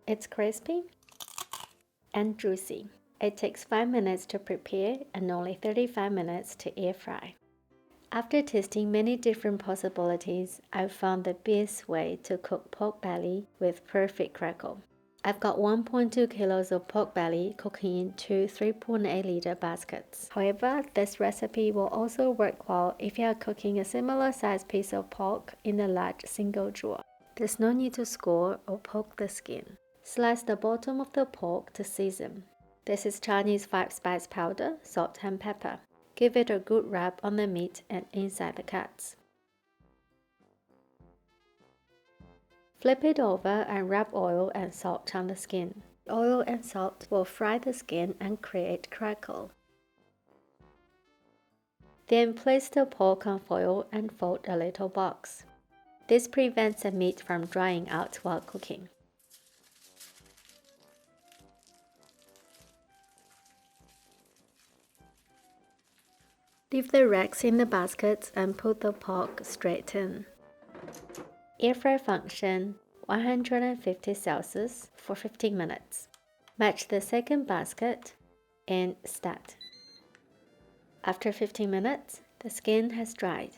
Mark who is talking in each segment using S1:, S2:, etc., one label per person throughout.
S1: It's crispy and juicy. It takes 5 minutes to prepare and only 35 minutes to air fry. After tasting many different possibilities, I've found the best way to cook pork belly with perfect crackle. I've got 1.2 kilos of pork belly cooking in two 3.8-liter baskets. However, this recipe will also work well if you are cooking a similar sized piece of pork in a large single drawer. There's no need to score or poke the skin. Slice the bottom of the pork to season. This is Chinese 5-spice powder, salt and pepper. Give it a good rub on the meat and inside the cuts. Flip it over and rub oil and salt on the skin. Oil and salt will fry the skin and create crackle. Then place the pork on foil and fold a little box. This prevents the meat from drying out while cooking. Leave the racks in the baskets and put the pork straight in. Air fry function 150 Celsius for 15 minutes. Match the second basket and start. After 15 minutes, the skin has dried.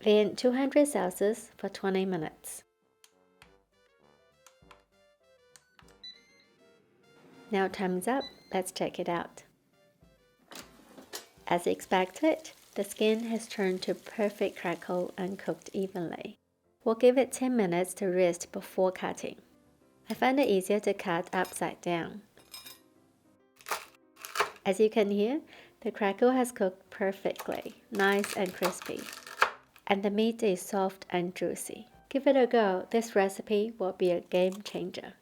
S1: Then 200 Celsius for 20 minutes. Now time's up, let's check it out. As expected, the skin has turned to perfect crackle and cooked evenly. We'll give it 10 minutes to rest before cutting. I find it easier to cut upside down. As you can hear, the crackle has cooked perfectly, nice and crispy. And the meat is soft and juicy. Give it a go, this recipe will be a game changer.